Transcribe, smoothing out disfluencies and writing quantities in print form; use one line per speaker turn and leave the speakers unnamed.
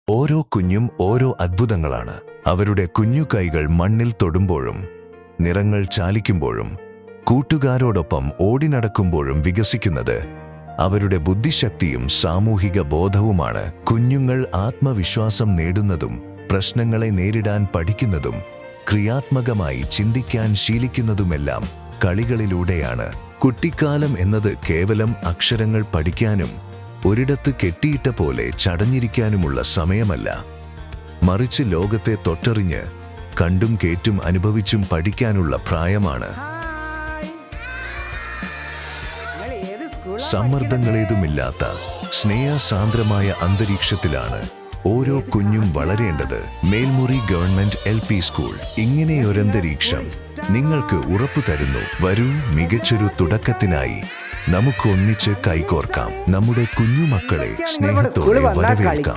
ഓരോ കുഞ്ഞും ഓരോ അത്ഭുതങ്ങളാണ്. അവരുടെ കുഞ്ഞു കൈകൾ മണ്ണിൽ തൊടുമ്പോഴും, നിറങ്ങൾ ചാലിക്കുമ്പോഴും, കൂട്ടുകാരോടൊപ്പം ഓടിനടക്കുമ്പോഴും വികസിക്കുന്നത് അവരുടെ ബുദ്ധിശക്തിയും സാമൂഹിക ബോധവുമാണ്. കുഞ്ഞുങ്ങൾ ആത്മവിശ്വാസം നേടുന്നതും പ്രശ്നങ്ങളെ നേരിടാൻ പഠിക്കുന്നതും ക്രിയാത്മകമായി ചിന്തിക്കാൻ ശീലിക്കുന്നതുമെല്ലാം കളികളിലൂടെയാണ്. കുട്ടിക്കാലം എന്നത് കേവലം അക്ഷരങ്ങൾ പഠിക്കാനും ഒരിടത്ത് കെട്ടിയിട്ട പോലെ ചടഞ്ഞിരിക്കാനുമുള്ള സമയമല്ല. മറിച്ച് ലോകത്തെ തൊട്ടറിഞ്ഞ് കണ്ടും കേട്ടും അനുഭവിച്ചും പഠിക്കാനുള്ള പ്രായമാണ്. സമ്മർദ്ദങ്ങളേതുമില്ലാത്ത സ്നേഹസാന്ദ്രമായ അന്തരീക്ഷത്തിലാണ് ഓരോ കുഞ്ഞും വളരേണ്ടത്. മേൽമുറി ഗവൺമെന്റ് LP സ്കൂൾ ഇങ്ങനെയൊരന്തരീക്ഷം നിങ്ങൾക്ക് ഉറപ്പു തരുന്നു. വരൂ, മികച്ചൊരു തുടക്കത്തിനായി നമുക്ക് ഒന്നിച്ച് കൈകോർക്കാം. നമ്മുടെ കുഞ്ഞുമക്കളെ സ്നേഹത്തോടെ വരവേൽക്കാം.